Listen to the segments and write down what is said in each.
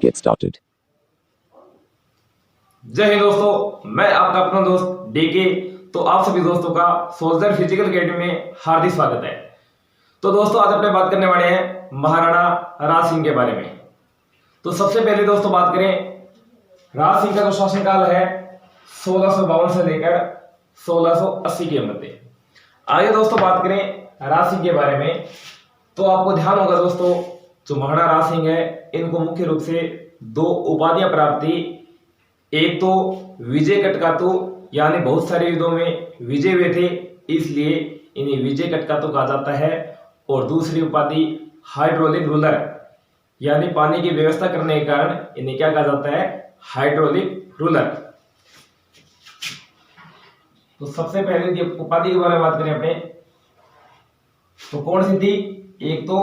get started. जय हिंद दोस्तों, मैं आपका अपना दोस्त डीके। तो आप सभी दोस्तों का सोल्जर फिजिकल अकेडमी में हार्दिक स्वागत है। तो दोस्तों, आज अपने बात करने वाले हैं महाराणा राज सिंह के बारे में। तो सबसे पहले दोस्तों बात करें, राज सिंह का जो शासनकाल है 1652 से लेकर 1680 के मध्य। आगे दोस्तों बात करें राज सिंह के बारे में, तो आपको ध्यान होगा दोस्तों, जो महाराणा राज सिंह है इनको मुख्य रूप से दो उपाधियां प्राप्त थी। एक तो विजय कटकातु, यानी बहुत सारे युद्धों में विजय हुए थे, इसलिए इन्हें विजय कटकातु कहा जाता है। और दूसरी उपाधि हाइड्रोलिक रूलर, यानी पानी की व्यवस्था करने के कारण इन्हें क्या कहा जाता है, हाइड्रोलिक रूलर। तो सबसे पहले उपाधि के बारे में बात करें अपने, तो कौन सी थी? एक तो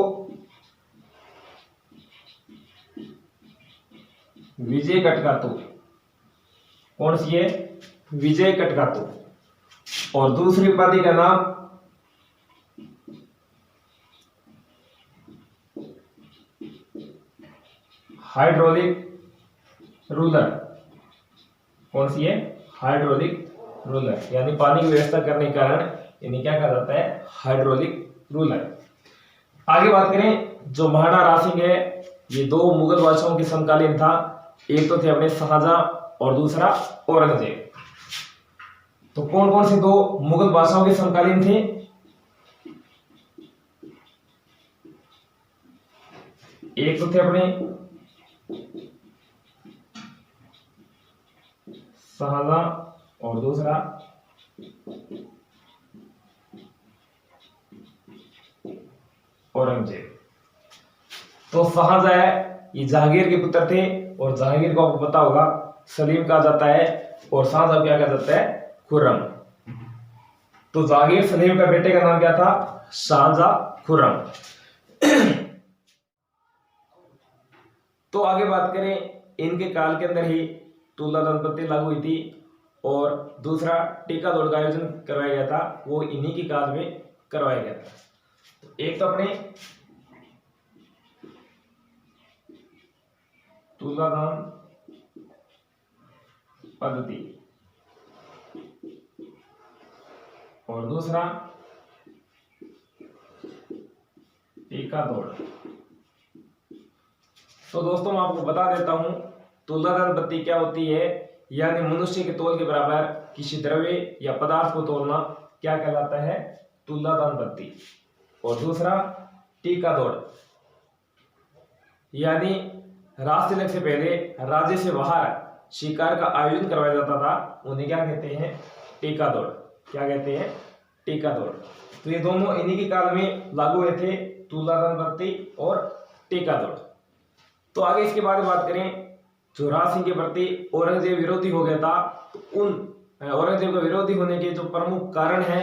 विजय कटकातु, कौन सी है? विजय कटकातु। और दूसरी उपाधि का नाम हाइड्रोलिक रूलर। कौन सी है? हाइड्रोलिक रूलर, यानी पानी की व्यवस्था करने के कारण इन्हें क्या कहा जाता है, हाइड्रोलिक रूलर। आगे बात करें, जो महाराणा राज सिंह है ये दो मुगल बादशाहों के समकालीन था। एक तो थे अपने शाहजहां और दूसरा औरंगजेब। तो कौन कौन से दो मुगल बादशाहों के समकालीन थे? एक तो थे अपने शाहजहां और दूसरा औरंगजेब। तो शाहजहां है ये जहांगीर के पुत्र थे, और जहांगीर को आपको पता होगा सलीम कहा जाता है, और शाहजहां क्या कहा जाता है, खुर्रम। तो जहांगीर सलीम का बेटे का नाम क्या था? शाहजहां खुर्रम। तो आगे बात करें, इनके काल के अंदर ही तुलना दंपत्ति लागू हुई थी, और दूसरा टीका दौड़ का आयोजन करवाया गया था, वो इन्हीं के काल में करवाया गया था। तो एक तो अपने तुलादान पद्धति, और दूसरा टीका दौड़। तो दोस्तों मैं आपको बता देता हूं, तुलादान पद्धति क्या होती है, यानी मनुष्य के तौल के बराबर किसी द्रव्य या पदार्थ को तोलना क्या कहलाता है, तुलादान पद्धति। और दूसरा टीका दौड़, यानी राज तिलक से पहले राज्य से बाहर शिकार का आयोजन करवाया जाता था, उन्हें क्या कहते हैं, टीका दौड़। क्या कहते हैं? टीका दौड़। तो ये दोनों इन्हीं के काल में लागू हुए थे, तुलादान पद्धति और टीका दौड़। तो आगे इसके बाद बात करें, जो राज सिंह के प्रति औरंगजेब विरोधी हो गया था, तो उन औरंगजेब का विरोधी होने के जो प्रमुख कारण हैं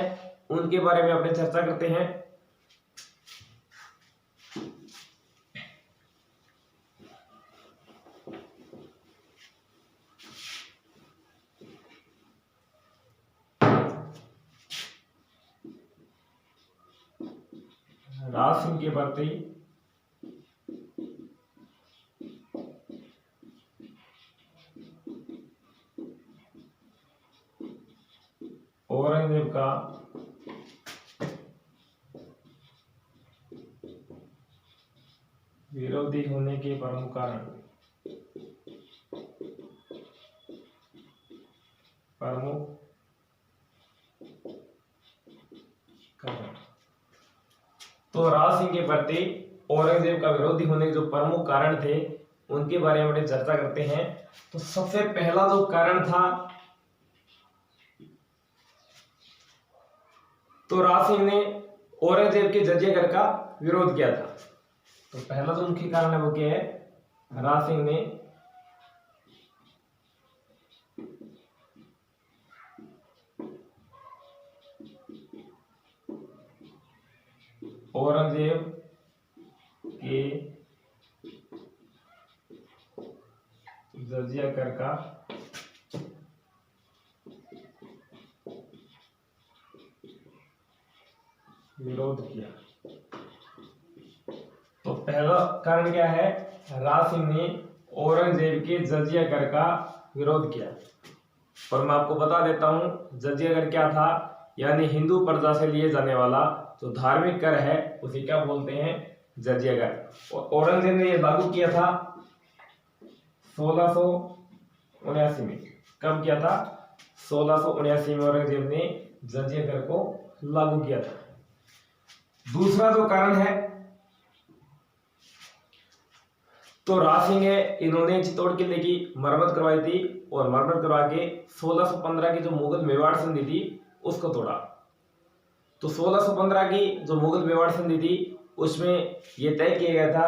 उनके बारे में अपने चर्चा करते हैं। राज सिंह के प्रति औरंगजेब का विरोधी होने के प्रमुख कारण तो राज सिंह के प्रति औरंगजेब का विरोधी होने के जो प्रमुख कारण थे उनके बारे में हम चर्चा करते हैं। तो सबसे पहला जो कारण था, तो राज सिंह ने औरंगजेब के जजिया कर का विरोध किया था। तो पहला जो मुख्य कारण है वो क्या है, राज सिंह ने औरंगजेब के जजिया कर का विरोध किया। तो पहला कारण क्या है, राज सिंह ने औरंगजेब के जजिया कर का विरोध किया। और मैं आपको बता देता हूं जजिया कर क्या था, यानी हिंदू प्रजा से लिए जाने वाला जो धार्मिक कर है उसे क्या बोलते हैं, जजिया कर। और औरंगजेब ने यह लागू किया था 1679 में। कब किया था? 1679 में औरंगजेब ने जजिया कर को लागू किया था। दूसरा जो कारण है तो राज सिंह है, इन्होंने चित्तौड़ किले की मरम्मत करवाई थी और मरम्मत करवा के 1615 की जो मुगल मेवाड़ संधि थी उसको तोड़ा। तो 1615 की जो मुगल मेवाड़ संधि थी उसमें यह तय किया गया था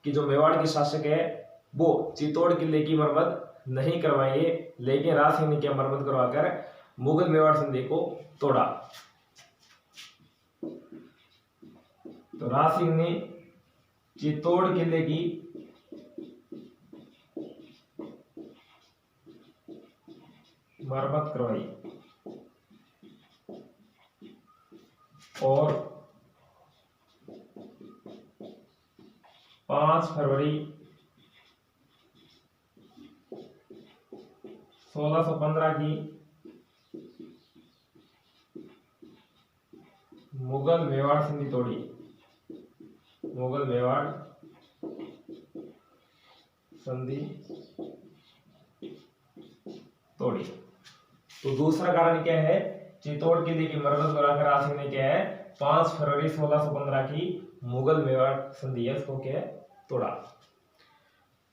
कि जो मेवाड़ के शासक है वो चित्तौड़ किले की मरम्मत नहीं करवाएंगे, लेकिन राज सिंह ने क्या मरम्मत करवाकर मुगल मेवाड़ संधि को तोड़ा। तो राज सिंह ने चित्तौड़ किले की मरम्मत करवाई और 5 फरवरी 1615 की मुगल मेवाड़ संधि तोड़ी। मुगल मेवाड़ संधि तोड़ी। तो दूसरा कारण क्या है, चित्तौड़ किले की मरम्मत कराकर राज सिंह ने क्या है 5 फरवरी 1615 की मुगल मेवाड़ संधि है उसको क्या है तोड़ा।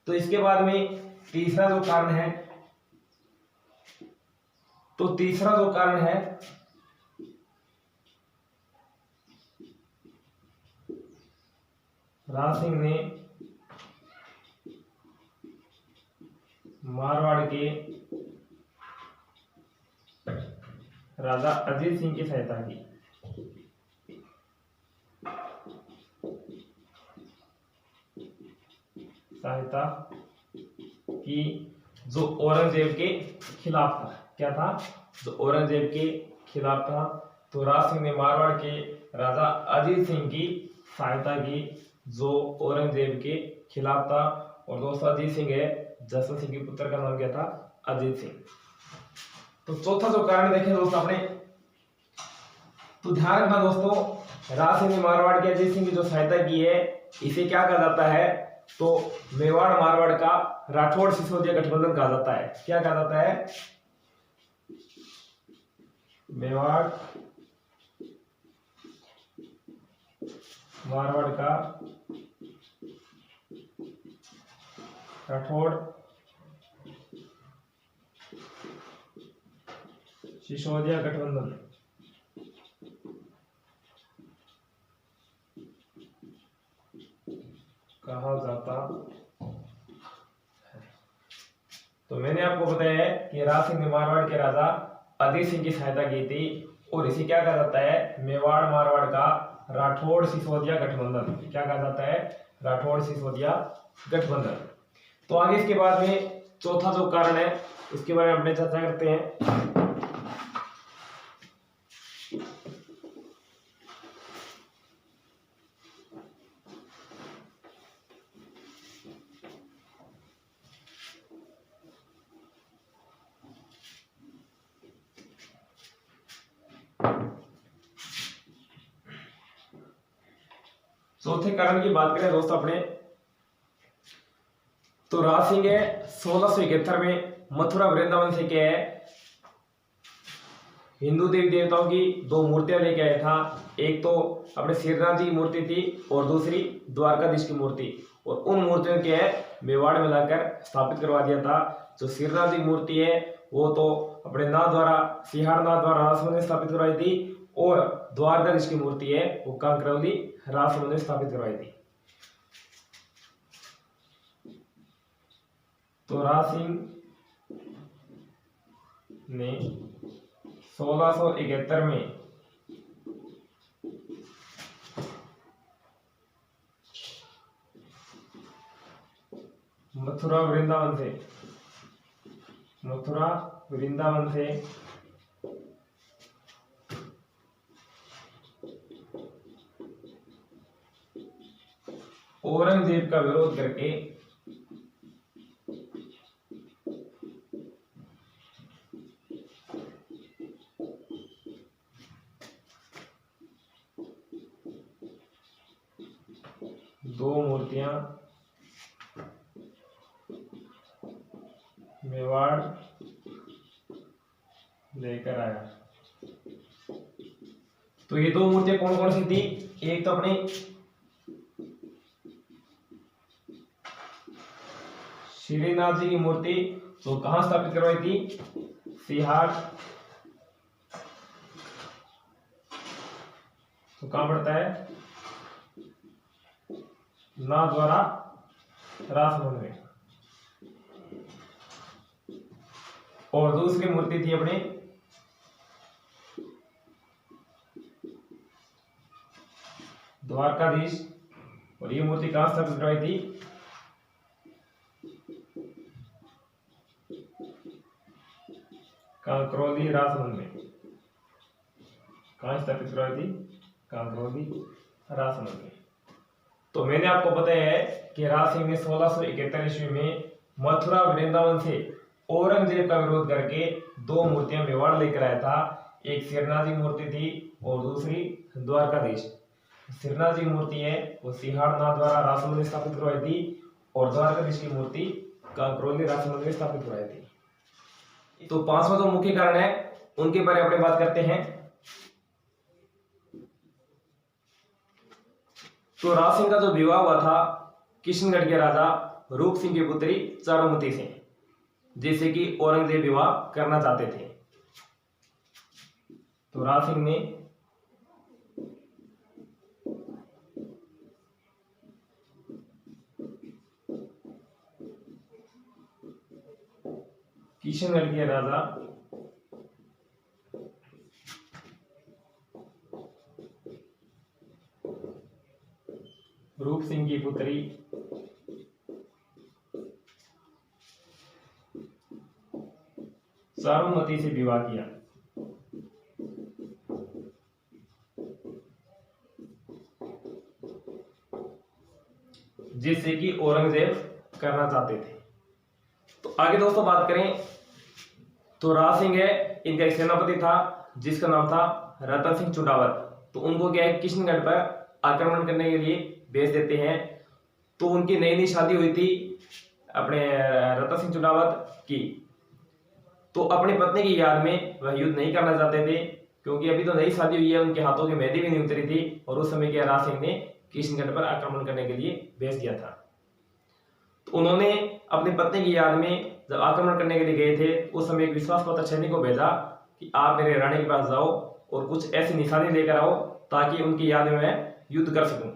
तो इसके बाद में तीसरा जो कारण है, तो तीसरा जो कारण है राज सिंह ने मारवाड़ के राजा अजीत सिंह की सहायता की। जो औरंगजेब के खिलाफ था। क्या था? जो औरंगजेब के खिलाफ था। तो राज सिंह ने मारवाड़ के राजा अजीत सिंह की सहायता की जो औरंगजेब के खिलाफ था। और दोस्तों अजीत सिंह है जसवंत सिंह के पुत्र का नाम क्या था? अजीत सिंह। तो चौथा जो कारण देखें दोस्तों अपने, तो ध्यान रखना दोस्तों, राज सिंह ने मारवाड़ के अजीत सिंह की जो सहायता की है इसे क्या कहा जाता है, तो मेवाड़ मारवाड़ का राठौड़ सिसोदिया गठबंधन कहा जाता है। क्या कहा जाता है? मेवाड़ मारवाड़ का राठौड़ सिसोदिया गठबंधन कहा जाता है। तो मैंने आपको बताया है कि राज सिंह ने मारवाड़ के राजा अजीत सिंह की सहायता की थी और इसे क्या कहा जाता है? मेवाड़ मारवाड़ का राठौड़ सिसोदिया गठबंधन। क्या कहा जाता है? राठौड़ सिसोदिया गठबंधन। तो आगे इसके बाद में चौथा जो कारण है उसके बारे में अपने चर्चा करते हैं। चौथे कारण की बात करें दोस्तों अपने, तो राज सिंह है 1671 में मथुरा वृंदावन से क्या है हिंदू देवी देवताओं की 2 मूर्तियां लेके आया था। एक तो अपने श्रीनाथ जी की मूर्ति थी और दूसरी द्वारकाधीश की मूर्ति। और उन मूर्तियों के मेवाड़ में लाकर स्थापित करवा दिया था। जो श्रीनाथ जी की मूर्ति है वो तो अपने नाथ द्वारा सिहारनाथ द्वारा राजसमंद में स्थापित करवाई थी और द्वारकाधीश की मूर्ति है वो कांकरौली राजसमंद में स्थापित करवाई थी। तो राज सिंह ने 1671 में मथुरा वृंदावन से औरंगजेब का विरोध करके दो मूर्तियां मेवाड़ लेकर आया। तो ये दो मूर्तियां कौन कौन सी थी? एक तो अपनी श्रीनाथ जी की मूर्ति, तो कहां स्थापित करवाई थी? सिहार। तो कहां पड़ता है? नाथद्वारा राजमहल में। और दूसरी मूर्ति थी अपनी द्वारकाधीश, और ये मूर्ति कहां स्थापित करवाई थी? कांकरोली राजमहल में। कहां स्थापित करवाई थी? कांकरोली राजमहल में। तो मैंने आपको बताया है कि राज सिंह ने 1671 ईस्वी में मथुरा वृंदावन से औरंगजेब का विरोध करके दो मूर्तियां मेवाड़ लेकर आया था। एक श्रीनाथ जी मूर्ति थी और दूसरी द्वारकाधीश। श्रीनाथ जी मूर्ति है वो सिंहाड़नाथ द्वारा राजमहल में स्थापित करवाई थी, और द्वारकाधीश की मूर्ति कांकरोली राजमहल में स्थापित करवाई थी। तो पांचवा जो मुख्य कारण है उनके बारे में अपने बात करते हैं। तो राज सिंह का जो विवाह हुआ था किशनगढ़ के राजा रूप सिंह की पुत्री चारुमती से, जिससे कि औरंगजेब विवाह करना चाहते थे। तो राज सिंह ने किशनगढ़ के राजा रूप सिंह की पुत्री चारुमती से विवाह किया, जिससे कि औरंगजेब करना चाहते थे। तो आगे दोस्तों बात करें तो राज सिंह है, इनका एक सेनापति था जिसका नाम था रतन सिंह चुड़ावत। तो उनको क्या है किशनगढ़ पर आक्रमण करने के लिए भेज देते हैं। तो उनकी नई नई शादी हुई थी अपने रतन सिंह चुड़ावत की। तो अपनी पत्नी की याद में वह युद्ध नहीं करना चाहते थे, क्योंकि अभी तो नई शादी हुई है, उनके हाथों की मेहंदी भी नहीं उतरी थी। और उस समय क्या राज सिंह ने किशनगढ़ पर आक्रमण करने के लिए भेज दिया था। तो उन्होंने अपनी पत्नी की याद में जब आक्रमण करने के लिए गए थे उस समय एक विश्वास पात्र सैनिक को भेजा कि आप मेरे रानी के पास जाओ और कुछ ऐसी निशानी लेकर आओ ताकि उनकी याद में मैं युद्ध कर सकूं।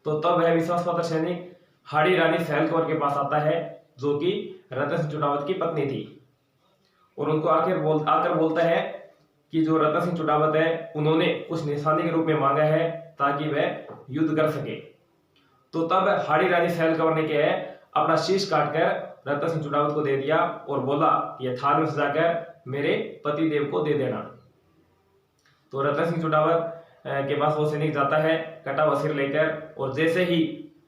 तो तब वह विश्वास पात्र सैनिक हाड़ी रानी सहल कौर के पास आता है, जो कि रतन सिंह चुड़ावत की पत्नी थी। और उनको आकर बोलता है कि जो रतन सिंह चुड़ावत है उन्होंने कुछ निशानी के रूप में मांगा है ताकि वह युद्ध कर सके। तो तब हाड़ी रानी सहल कौर ने क्या है अपना शीश काटकर रतन सिंह चुड़ावत को दे दिया और बोला यह थाल में सजाकर मेरे पति देव को दे देना। तो रतन सिंह चुड़ावत के पास वो सैनिक जाता है कटा हुआ सिर लेकर, और जैसे ही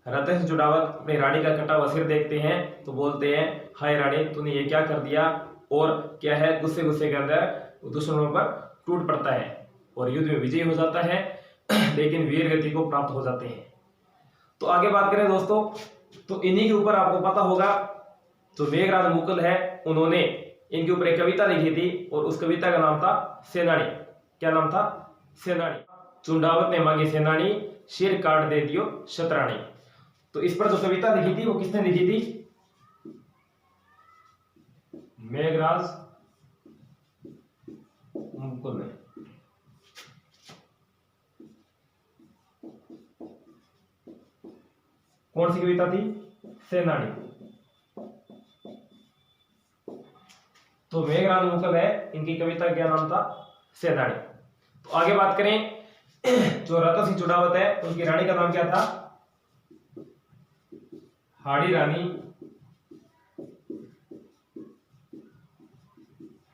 रतन सिंह चुड़ावत अपनी रानी का कटा हुआ सिर देखते हैं तो बोलते हैं हाय रानी तूने ये क्या कर दिया। और क्या है गुस्से गुस्से के अंदर दुश्मनों पर टूट पड़ता है और युद्ध में विजयी हो जाता है, लेकिन वीर गति को प्राप्त हो जाते हैं। तो आगे बात करें दोस्तों तो इन्हीं के ऊपर आपको पता होगा जो मेघराज मुकुल है उन्होंने इनके ऊपर एक कविता लिखी थी और उस कविता का नाम था सेनानी। क्या नाम था? सेनानी। चुंडावत ने मांगी सेनानी सिर काट दे दियो शतरानी। तो इस पर जो कविता लिखी थी वो किसने लिखी थी? मेघराज मुकुल ने। कौन सी कविता थी? सेनानी। तो मेघराज मुकुल है, इनकी कविता क्या नाम था? सेनानी। तो आगे बात करें जो रतन सिंह चुड़ावत है उनकी रानी का नाम क्या था? हाड़ी रानी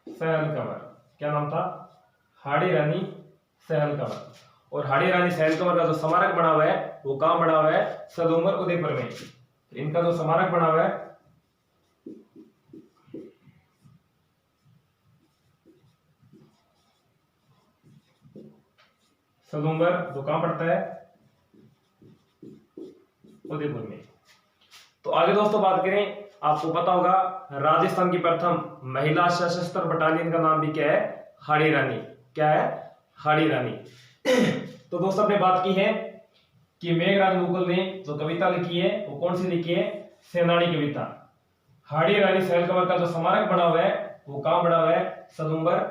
सहल कंवर। क्या नाम था? हाड़ी रानी सहल कंवर। और हाड़ी रानी सहल कंवर का जो स्मारक बना हुआ है वो कहां बना हुआ है? सदुमर उदयपुर में। इनका जो स्मारक बना हुआ है सदुमर, जो कहां पड़ता है? उदयपुर में। तो आगे दोस्तों बात करें, आपको पता होगा राजस्थान की प्रथम महिला सशस्त्र बटालियन का नाम भी क्या है? हाड़ी रानी। क्या है? हाड़ी रानी। तो दोस्तों आपने बात की है कि मेघराज मुकुल ने जो कविता लिखी है वो कौन सी लिखी है? सेनानी कविता। हाड़ी रानी सैलकबर का जो स्मारक बना हुआ है वो कहां बना हुआ है? सदुम्बर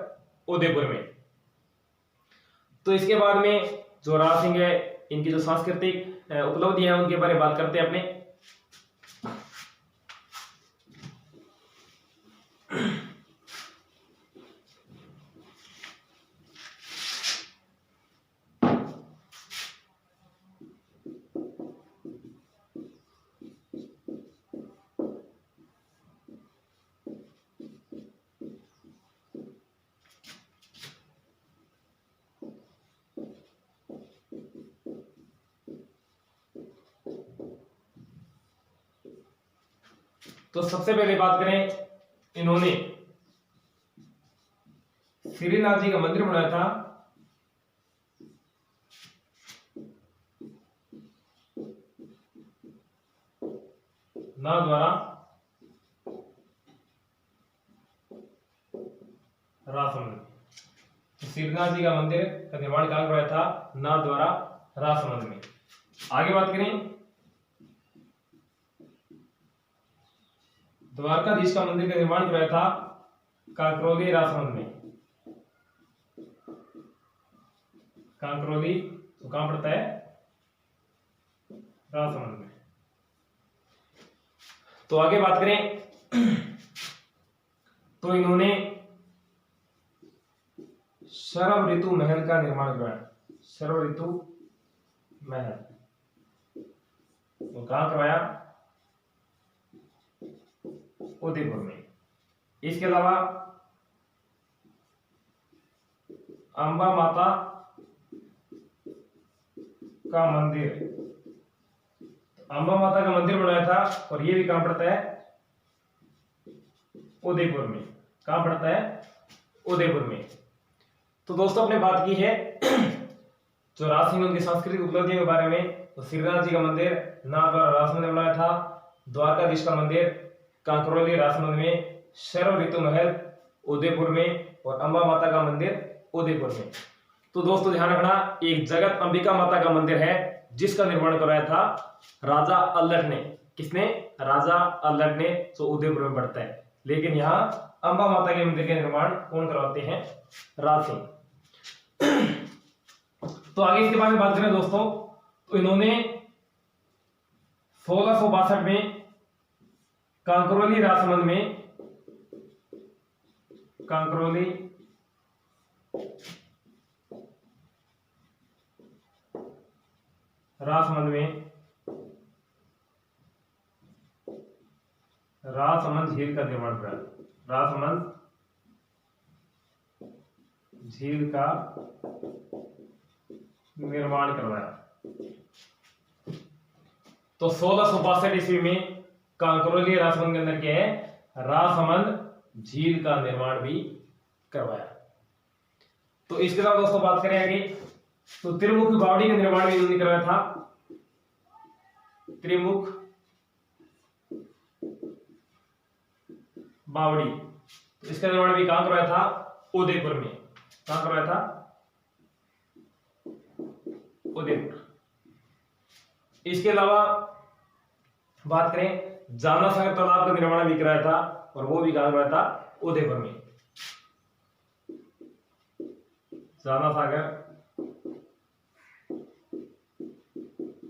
उदयपुर में। तो इसके बाद में जो राज सिंह है, इनकी जो सांस्कृतिक उपलब्धियां हैं उनके बारे में बात करते हैं अपने। तो सबसे पहले बात करें, इन्होंने श्रीनाथ जी का मंदिर बनाया था। ना द्वारा राजसमंद। तो श्रीनाथ जी का मंदिर का निर्माण कहां करवाया था? ना द्वारा राजसमंद में। आगे बात करें, द्वारकाधीश का मंदिर का निर्माण कराया था कांकरोली राजसमंद में। कांकरोली तो कहां पड़ता है? राजसमंद में। तो आगे बात करें, तो इन्होंने शरव ऋतु महल का निर्माण करवाया। शरव ऋतु महल तो कहां करवाया? उदयपुर में। इसके अलावा अंबा माता का मंदिर, अंबा माता का मंदिर बनाया था और ये भी कहां पड़ता है? उदयपुर में। कहां पड़ता है? उदयपुर में। तो दोस्तों आपने बात की है जो राज सिंह उनकी सांस्कृतिक उपलब्धियों के बारे में। तो श्रीनाथ जी का मंदिर नाथद्वारा राजसमंद में बनाया था। द्वारकाधीश का मंदिर कांकरोली राजसमंद में। शरव ऋतु महल उदयपुर में और अंबा माता का मंदिर उदयपुर में। तो दोस्तों ध्यान रखना, एक जगत अंबिका माता का मंदिर है जिसका निर्माण करवाया था राजा अल्लट ने। किसने? राजा अल्लट ने, जो उदयपुर में पड़ता है। लेकिन यहाँ अंबा माता के मंदिर के निर्माण कौन करवाते हैं? राज सिंह। तो आगे इसके बारे में बात करें दोस्तों, तो इन्होंने 1662 में कांकरोली राजसमंद में, कांकरोली राजसमंद में राजसमंद झील का निर्माण करा। राजसमंद झील का निर्माण करवाया। तो 1662 ईस्वी में कांकरोली राजसमंद के अंदर क्या है? राजसमंद झील का निर्माण भी करवाया। तो इसके अलावा दोस्तों बात करें आगे, तो त्रिमुख बावड़ी का निर्माण भी इन्होंने करवाया था। त्रिमुख बावड़ी, तो इसका निर्माण भी कहां करवाया था? उदयपुर में। कहां करवाया था? उदयपुर। इसके अलावा बात करें, जाना सागर तालाब का निर्माण भी कराया था और वो भी कहां करवाया था? उदयपुर में। जाना सागर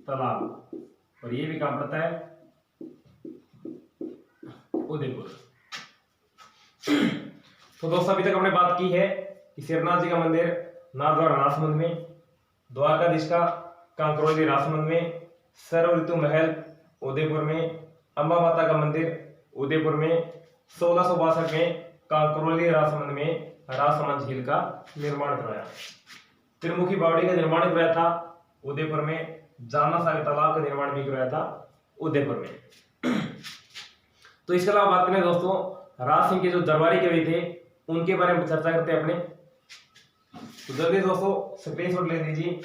तालाब, और ये भी कहां पड़ता है? उदयपुर। तो दोस्तों अभी तक हमने बात की है कि श्रीनाथ जी का मंदिर नाथद्वारा राजसमंद में, द्वारकाधीश का कांकरोली राजसमंद में, शरव ऋतु महल उदयपुर में, अंबा माता का मंदिर उदयपुर में, 1662 में कांकरोली राजसमंद में राजसमंद झील का निर्माण करवाया। त्रिमुखी बावड़ी का निर्माण करवाया था उदयपुर में। जाना सागर तालाब का निर्माण भी करवाया था उदयपुर में। तो इसके अलावा बात करें दोस्तों, राज सिंह के जो दरबारी कवि थे उनके बारे में चर्चा करते हैं अपने। तो जल्दी दोस्तों स्क्रीनशॉट ले लीजिए।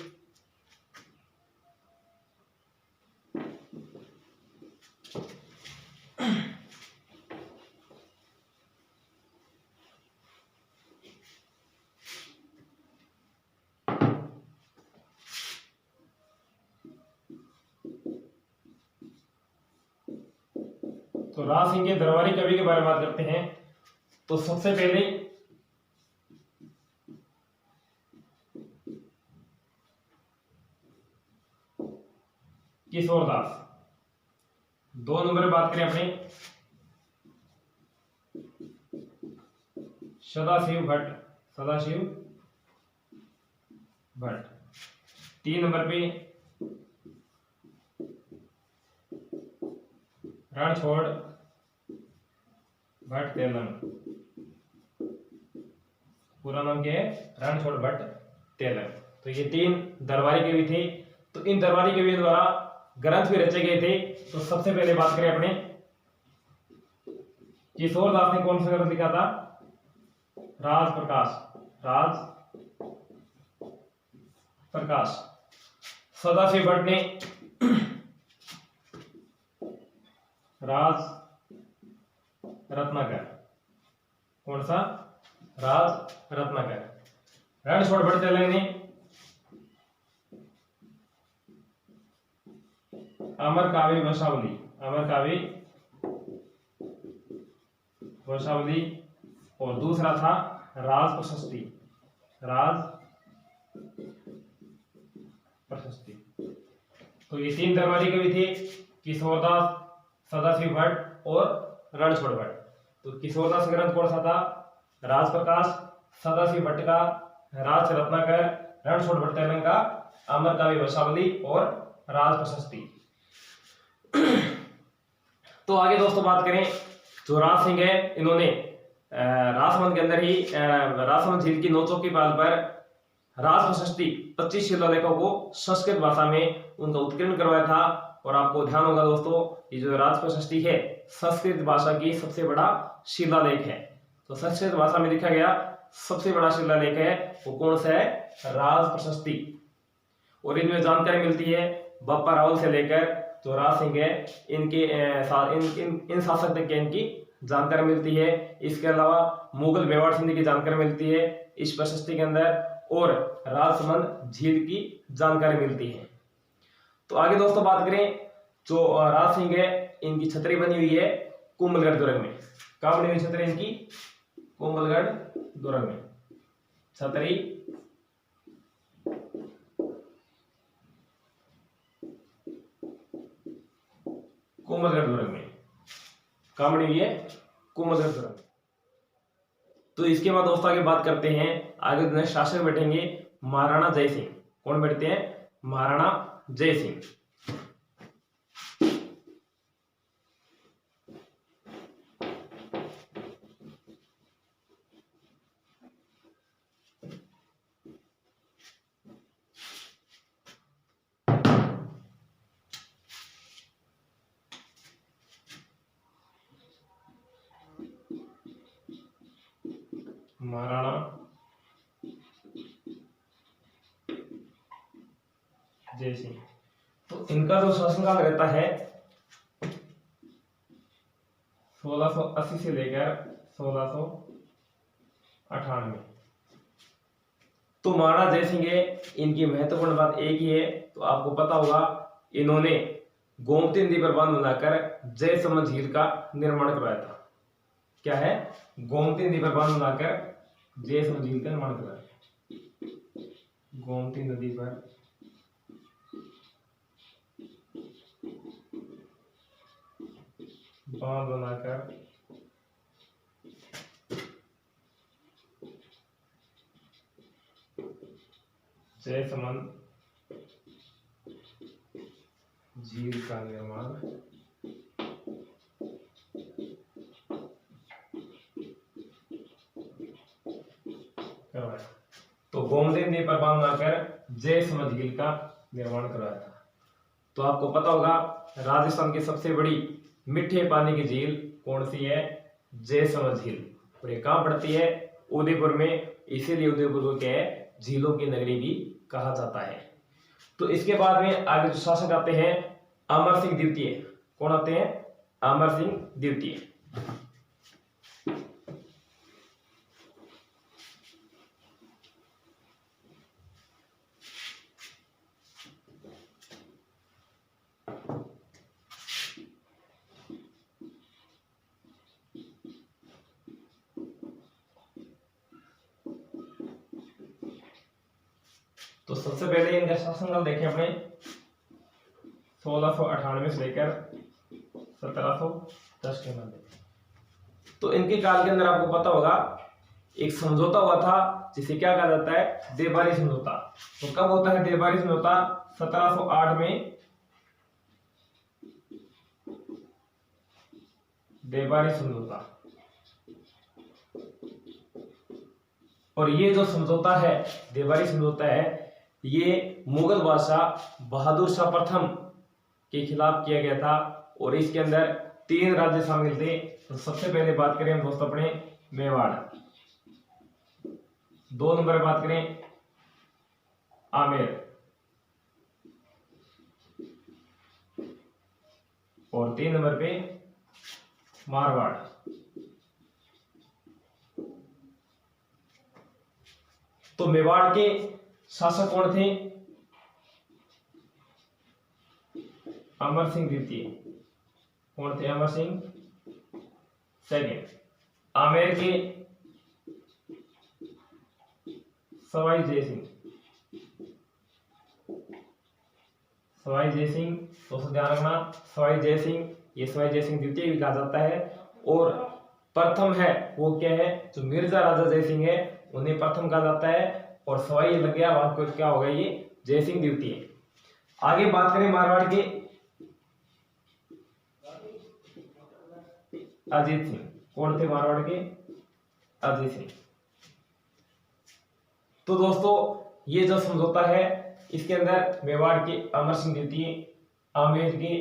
तो राज सिंह के दरबारी कवि के बारे में बात करते हैं। तो सबसे पहले किशोरदास। 2 नंबर पे बात करें अपने सदाशिव भट्ट, सदाशिव भट्ट। 3 नंबर पे रणछोड़ भट्ट तेलंग। पूरा नाम क्या है? रणछोड़ भट्ट तेलंग। तो ये 3 दरबारी कवि थे। तो इन दरबारी कवियों द्वारा ग्रंथ भी रचे गए थे। तो सबसे पहले बात करें अपने किशोरदास ने कौन सा ग्रंथ लिखा था? राज प्रकाश, राज प्रकाश। सदाशिव भट्ट ने राज रत्नाकर। कौन सा? राज रत्नाकर। रणछोड़ भट्ट तेलंग ने अमर काव्य वंशावली, अमर काव्य वंशावली। और दूसरा था राज प्रशस्ति, राज प्रशस्ति। तो ये 3 दरबारी कवि थे, किशोरदास, सदाशिव भट्ट और रणछोड़ भट्ट। तो किशोरदास ग्रंथ कौन सा था? राज प्रकाश। सदाशिव भट्ट का राज रत्नाकर। रणछोड़ भट्ट तेलंग का अमर काव्य वंशावली और राज प्रशस्ति। तो आगे दोस्तों बात करें, जो राज सिंह है, इन्होंने राजसमंद के अंदर ही राजसमंद झील की नौचौकी पाल पर राज प्रशस्ति 25 शिलालेखों को संस्कृत भाषा में उनका उत्कीर्ण करवाया था। और आपको ध्यान होगा दोस्तों, ये जो राज प्रशस्ति है संस्कृत भाषा की सबसे बड़ा शिलालेख है। तो संस्कृत भाषा में लिखा गया सबसे बड़ा शिलालेख है, वो कौन सा है? राज प्रशस्ति। और इनमें जानकारी मिलती है बप्पा राहुल से लेकर जो राज सिंह है, इनके इन शासक तक इनकी जानकारी मिलती है। इसके अलावा मुगल मेवाड़ सिंध की जानकारी मिलती है इस प्रशस्ति के अंदर, और राजसमंद झील की जानकारी मिलती है। तो आगे दोस्तों बात करें, जो राज सिंह है, इनकी छतरी बनी हुई है कुंभलगढ़ दुर्ग में। कहाँ बनी हुई छतरी इनकी? कुंभलगढ़ दुर्ग में छतरी कुंभलगढ़ दुर्ग में। कहाँ बनी हुई है? कुंभलगढ़ दुर्ग में। तो इसके बाद दोस्तों आगे बात करते हैं, आगे शासक बैठेंगे महाराणा जय सिंह। कौन बैठते हैं? महाराणा जय सिंह। महाराणा जय सिंह। तो इनका जो शासनकाल रहता है 1680 से लेकर 1698। तो महाराणा जय सिंह है, इनकी महत्वपूर्ण बात एक ही है, तो आपको पता होगा, इन्होंने गोमती नदी पर बांध बनाकर जयसमंद झील का निर्माण करवाया था। क्या है? गोमती नदी पर बांध बनाकर जयसमंद झील का निर्माण करवाया। गोमती नदी पर बांध बनाकर जयसमंद झील का निर्माण करवाया। तो गोमती नदी पर बांध बनाकर जयसमंद झील का निर्माण करवाया था। तो आपको पता होगा, राजस्थान की सबसे बड़ी मीठे पानी की झील कौन सी है? जयसमंद झील। और ये कहाँ पड़ती है? उदयपुर में। इसीलिए उदयपुर को क्या है? झीलों की नगरी भी कहा जाता है। तो इसके बाद में आगे जो शासक आते हैं अमर सिंह द्वितीय। कौन आते हैं? अमर सिंह द्वितीय। तो सबसे पहले इनका शासनकाल देखें अपने 1698 से लेकर 1710 के मध्य। तो इनके काल के अंदर आपको पता होगा एक समझौता हुआ था जिसे क्या कहा जाता है, देवबारी समझौता। तो कब होता है देवबारी समझौता? 1708 में देवबारी समझौता। और ये जो समझौता है, देवबारी समझौता है, ये मुगल बादशाह बहादुर शाह प्रथम के खिलाफ किया गया था और इसके अंदर 3 राज्य शामिल थे। तो सबसे पहले बात करें हम दोस्तों अपने मेवाड़, 2 नंबर बात करें आमेर और 3 नंबर पे मारवाड़। तो मेवाड़ के शासक कौन थे? अमर सिंह द्वितीय। कौन थे? अमर सिंह सेकंड। आमेर के सवाई जयसिंह। सवाई जयसिंह दोस्तों ध्यान रखना, सवाई जयसिंह, ये सवाई जयसिंह द्वितीय भी कहा जाता है। और प्रथम है वो क्या है, जो मिर्जा राजा जयसिंह है उन्हें प्रथम कहा जाता है। और सवाई लग गया, वहां को क्या होगा, ये जयसिंह द्वितीय। आगे बात करें मारवाड़ के अजीत सिंह। कौन थे मारवाड़ के? अजीत सिंह। तो दोस्तों ये जो समझौता है इसके अंदर मेवाड़ के अमर सिंह द्वितीय, आमेर के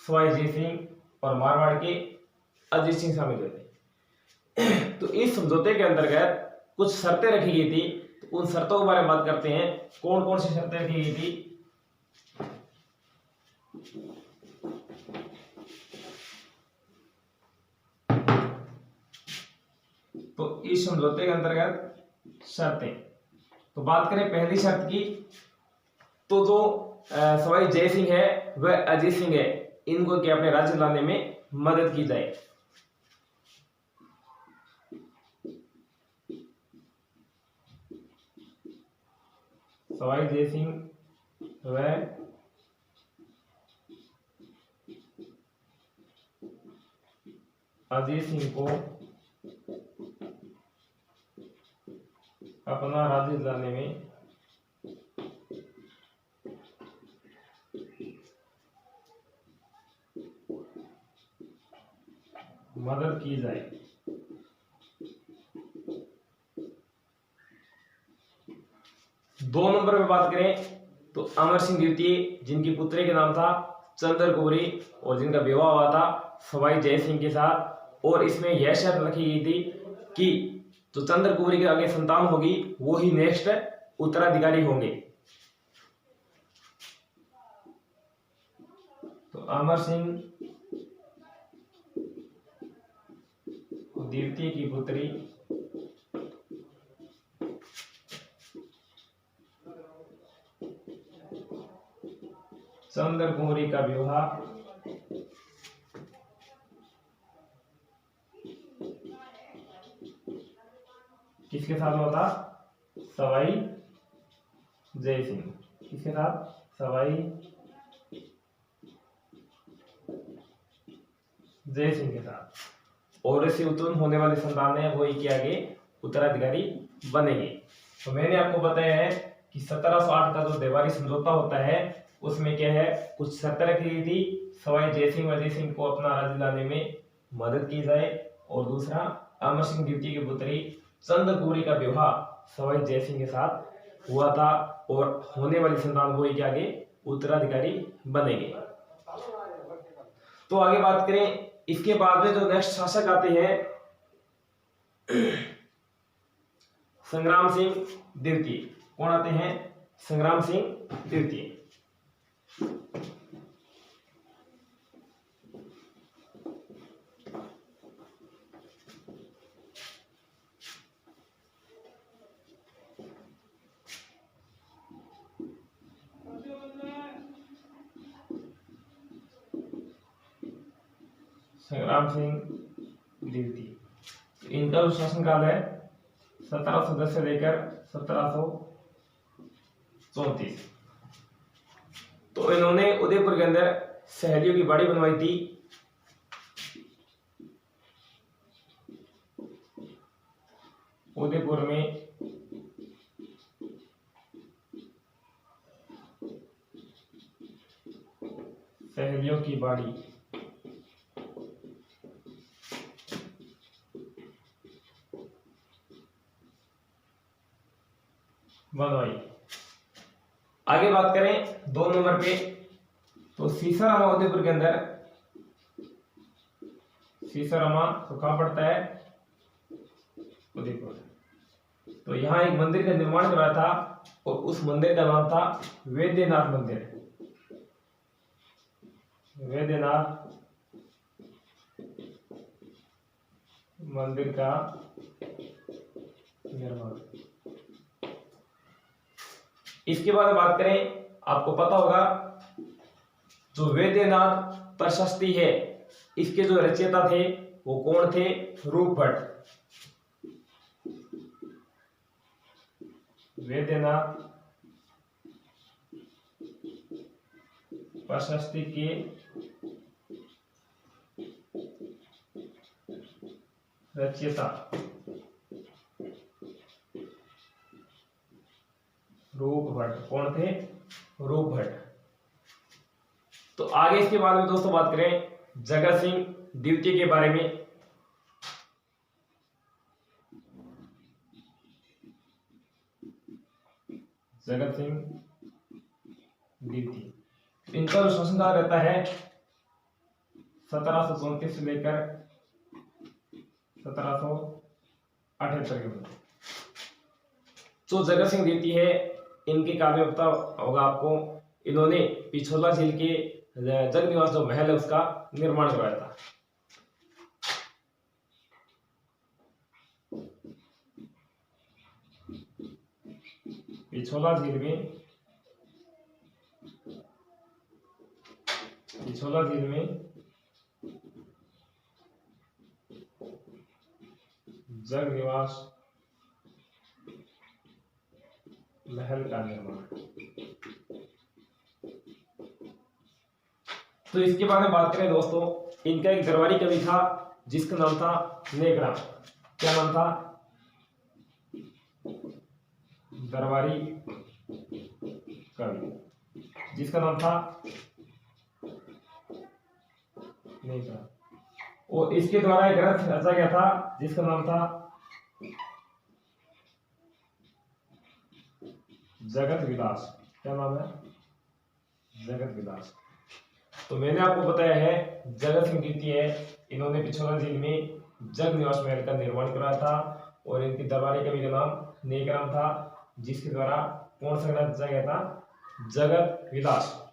सवाई जयसिंह और मारवाड़ के अजीत सिंह शामिल हुए थे। तो इस समझौते के अंतर्गत कुछ शर्तें रखी गई थी। तो उन शर्तों के बारे में बात करते हैं, कौन कौन सी शर्तें रखी गई थी। तो इस समझौते के अंतर्गत शर्तें, तो बात करें पहली शर्त की, तो जो सवाई जयसिंह है वह अजीत सिंह है, इनको क्या अपने राज्य लाने में मदद की जाए। सवाई जयसिंह वह अजीत सिंह को अपना राज्य दिलाने में मदद की जाए। दो नंबर पे बात करें तो अमर सिंह द्वितीय, जिनकी पुत्री का नाम था चंद्रगौरी और जिनका विवाह हुआ था सवाई जयसिंह के साथ। और इसमें यह शर्त रखी गई थी कि जो चंद्रगौरी के आगे संतान होगी वो ही नेक्स्ट उत्तराधिकारी होंगे। तो अमर सिंह द्वितीय की पुत्री चंद्रगौरी का विवाह किसके साथ हुआ था? सवाई जयसिंह। किसके साथ? सवाई जयसिंह के साथ। और इससे उत्पन्न होने वाले संतान है वो के आगे उत्तराधिकारी बनेंगे। तो मैंने आपको बताया है कि 1708 का जो देवारी समझौता होता है उसमें क्या है, कुछ शर्तें रखी गई थी। सवाई जयसिंह अजय सिंह को अपना राज्य लाने में मदद की जाए। और दूसरा, अमर सिंह द्वितीय की पुत्री चंद्रगौरी का विवाह सवाई जयसिंह के साथ हुआ था और होने वाली संतान वो के आगे उत्तराधिकारी बनेंगे। तो आगे बात करें, इसके बाद में जो नेक्स्ट शासक आते हैं संग्राम सिंह द्वितीय। कौन आते हैं? संग्राम सिंह द्वितीय। संग्राम सिंह द्वितीय, इनका जो शासनकाल है 1710 से लेकर 1730 34। तो इन्होंने उदयपुर के अंदर सहेलियों की बाड़ी बनवाई थी। उदयपुर में सहेलियों की बाड़ी बनवाई। आगे बात करें 2 नंबर पे, तो सीसारामा उदयपुर के अंदर, सीसारामा तो कहां पड़ता है? उदयपुर। तो यहां एक मंदिर का निर्माण कराया था और उस मंदिर का नाम था वैद्यनाथ मंदिर। वैद्यनाथ मंदिर का निर्माण। इसके बाद बात करें, आपको पता होगा जो वैद्यनाथ प्रशस्ति है, इसके जो रचयिता थे वो कौन थे? रूप भट्ट। वैद्यनाथ प्रशस्ति के रचयिता रूप भट्ट। कौन थे? रूप भट्ट। तो आगे इसके बाद में दोस्तों बात करें जगत सिंह द्वितीय के बारे में। जगत सिंह द्वितीय, इनका जो शासनकाल रहता है 1734 से लेकर 1778 के बीच। जो जगत सिंह द्वितीय है, इनके काल में पता होगा आपको, इन्होंने पिछोला झील के जगनिवास जो महल है उसका निर्माण करवाया था। पिछोला झील में जगनिवास महल का निर्माण। तो इसके बारे में बात करें दोस्तों, इनका एक दरबारी कवि था जिसका नाम था नेकराम। क्या नाम था? दरबारी कवि जिसका नाम था नेकराम, और इसके द्वारा एक ग्रंथ रचा गया था जिसका नाम था जगत विलास। क्या नाम है? जगत विलास। तो मैंने आपको बताया है जगत सिंह द्वितीय है, इन्होंने पिछोला झील में जगनिवास महल का निर्माण कराया था और इनकी दरबारी कवि का नाम नेकराम था, जिसके द्वारा कौन सा ग्रंथ रचा गया था? जगत विलास।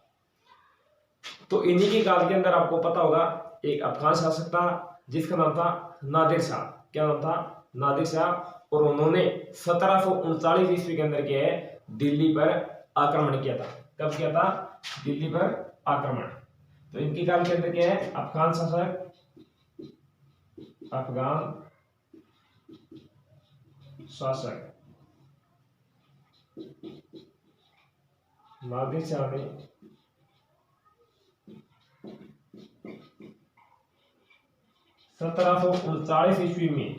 तो इन्हीं के काल के अंदर आपको पता होगा एक अफगान शासक था जिसका नाम था नादिर शाह। क्या नाम था? नादिर शाह। और उन्होंने 1739 ईस्वी के अंदर क्या है? दिल्ली पर आक्रमण किया था। कब किया था? दिल्ली पर आक्रमण। तो इनके काल के अंदर क्या है? अफगान शासक, अफगान शासक नादिर शाह ने 1739 ईस्वी में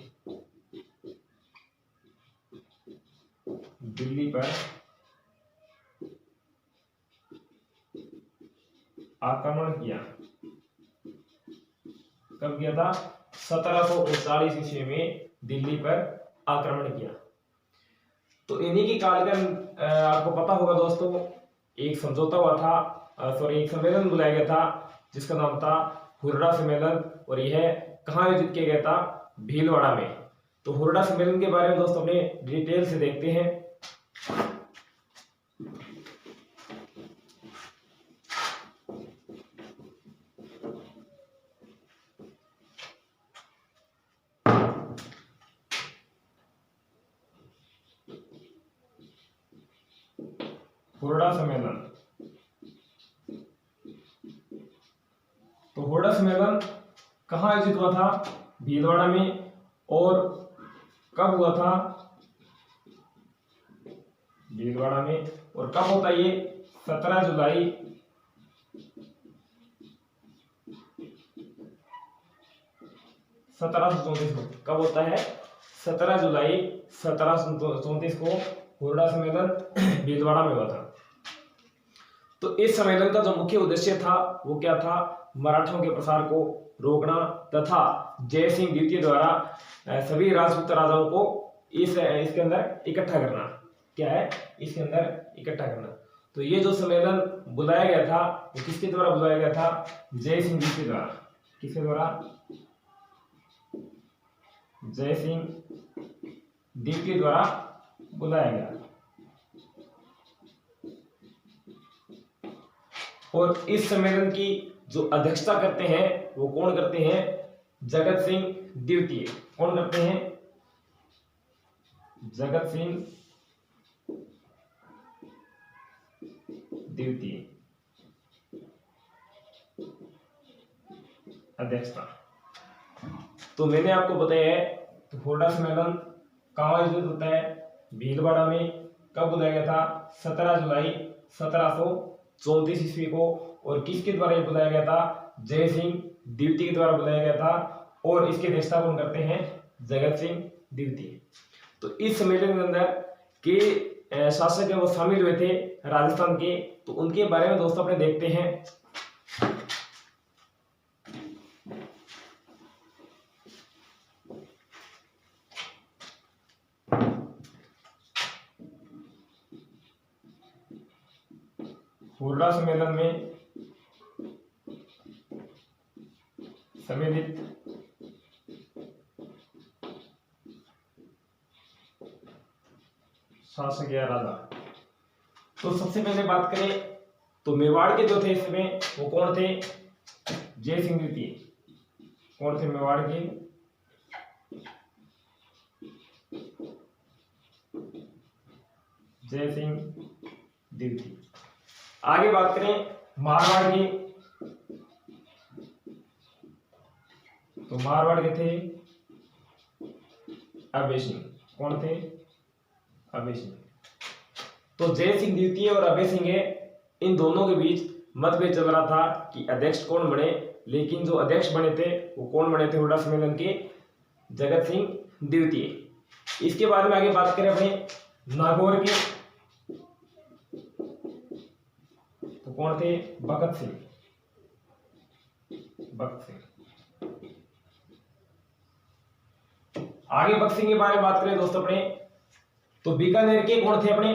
दिल्ली पर आक्रमण किया। कब किया था? 1739 ईस्वी में दिल्ली पर आक्रमण किया। तो इन्हीं की काल का आपको पता होगा दोस्तों, एक समझौता हुआ था, एक सम्मेलन बुलाया गया था जिसका नाम था हुर्रा सम्मेलन, और यह कहाँ आयोजित किया गया था? भीलवाड़ा में। तो हुर्रा सम्मेलन के बारे में दोस्तों अपने डिटेल से देखते हैं। हुर्रा सम्मेलन, तो हुर्रा सम्मेलन कहाँ आयोजित हुआ था? भीलवाड़ा में। और कब हुआ था? भीलवाड़ा में। और कब होता है ये? 17 जुलाई 1734 को। कब होता है? 17 जुलाई 1734 को हुरडा सम्मेलन भीलवाड़ा में हुआ था। तो इस सम्मेलन का जो मुख्य उद्देश्य था वो क्या था? मराठों के प्रसार को रोकना तथा जय सिंह द्वितीय द्वारा सभी राजपूत राजाओं को इसके अंदर इकट्ठा करना। क्या है? इसके अंदर इकट्ठा करना। तो ये जो सम्मेलन बुलाया गया था वो किसके द्वारा बुलाया गया था? जय सिंह द्वितीय द्वारा। किसके द्वारा? जय सिंह द्वितीय द्वारा बुलाया गया। और इस सम्मेलन की जो अध्यक्षता करते हैं वो कौन करते हैं? जगत सिंह द्वितीय। कौन करते हैं? जगत सिंह द्वितीय अध्यक्षता। तो मैंने आपको बताया है तो हुरडा सम्मेलन कहाँ आयोजित होता है? भीलवाड़ा में। कब बुलाया गया था? 17 जुलाई 1734 ईस्वी को। और किसके द्वारा ये बुलाया गया था? जय सिंह द्वितीय के द्वारा बुलाया गया था। और इसकी अध्यक्षता कौन करते हैं? जगत सिंह द्वितीय। तो इस सम्मेलन के अंदर के शासक वो शामिल हुए थे राजस्थान के, तो उनके बारे में दोस्तों अपने देखते हैं। हुरडा सम्मेलन में सम्मिलित शासक या राजा। तो सबसे पहले बात करें तो मेवाड़ के जो थे इसमें वो कौन थे? जय सिंह द्वितीय। कौन थे मेवाड़ के? जय सिंह द्वितीय। आगे बात करें मारवाड़ की, तो मारवाड़ के थे अभय सिंह। कौन थे? अभय सिंह। तो जय सिंह द्वितीय और अभय सिंह है, इन दोनों के बीच मतभेद चल रहा था कि अध्यक्ष कौन बने। लेकिन जो अध्यक्ष बने थे वो कौन बने थे हुरडा सम्मेलन के? जगत सिंह द्वितीय। इसके बारे में आगे बात करें अपने नागौर के, तो कौन थे? भगत सिंह। भगत सिंह। आगे भगत सिंह के बारे में बात करें दोस्तों अपने, तो बीकानेर के कौन थे अपने?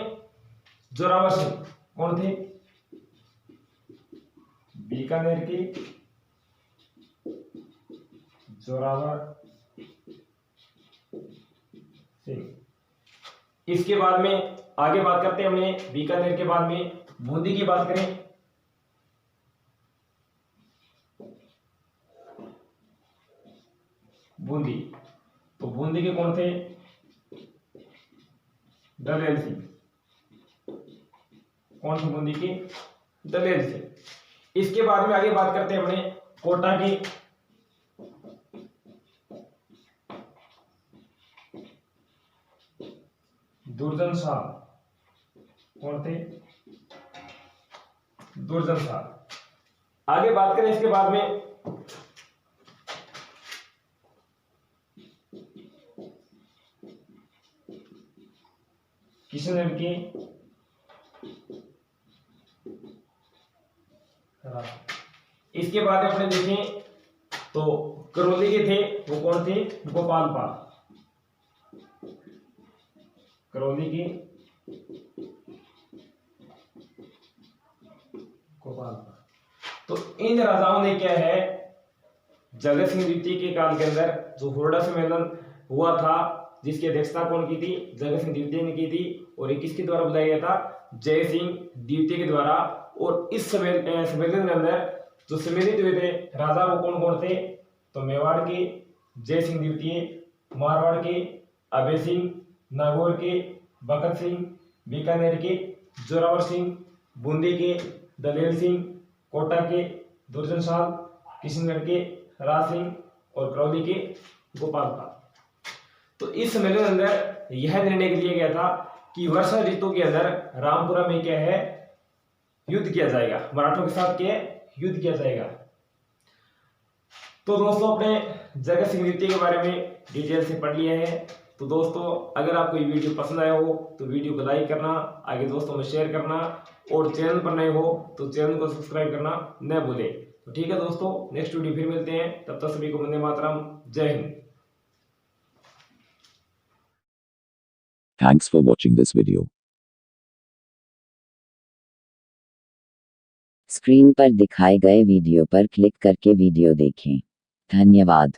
जोरावर सिंह। कौन थे? बीकानेर के जोरावर सिंह। इसके बाद में आगे बात करते हैं हमने बीकानेर के बाद में बूंदी की बात करें, बूंदी। तो बूंदी के कौन थे? दलेल सिंह। कौन थे बूंदी के? दलेल सिंह। इसके बाद में आगे बात करते हैं अपने कोटा की, दुर्जन शाह। कौन थे? दुर्जन शाह। आगे बात करें इसके बाद में किशनगढ़ के इसके बाद अपने देखें तो करौली के थे वो कौन थे? गोपाल पाल। करौली के गोपाल पाल। तो इन राजाओं ने क्या है, जगत सिंह द्वितीय के काल के अंदर जो हुरडा सम्मेलन हुआ था जिसकी अध्यक्षता कौन की थी? जगत सिंह द्वितीय ने की थी। और ये किसके द्वारा बुलाया गया था? जय सिंह द्वितीय के द्वारा। और इस सम्मेलन के अंदर जो सम्मिलित हुए थे राजा वो कौन कौन थे? तो मेवाड़ के जय सिंह द्वितीय, मारवाड़ के अभय सिंह, नागौर के भगत सिंह, बीकानेर के जोरावर सिंह, बूंदी के दलेल सिंह, कोटा के दुर्जन शाह, किशनगढ़ के राज सिंह और करौली के गोपाल पाल। तो इस सम्मेलन के अंदर यह निर्णय लिया गया था कि वर्षा ऋतु के अंदर रामपुरा में क्या है, युद्ध किया जाएगा, मराठों के साथ क्या युद्ध किया जाएगा। तो दोस्तों अपने जगत सिंह द्वितीय के बारे में डिटेल से पढ़ लिया है। तो दोस्तों अगर आपको ये वीडियो पसंद आया हो तो वीडियो को लाइक करना, आगे दोस्तों में शेयर करना, और चैनल पर नए हो तो चैनल को सब्सक्राइब करना न भूलें। तो ठीक है दोस्तों, नेक्स्ट वीडियो फिर मिलते हैं, तब तक सभी को वंदे मातरम, जय Hind. Thanks for watching this video. Screen पर दिखाए गए वीडियो पर क्लिक करके वीडियो देखें। धन्यवाद।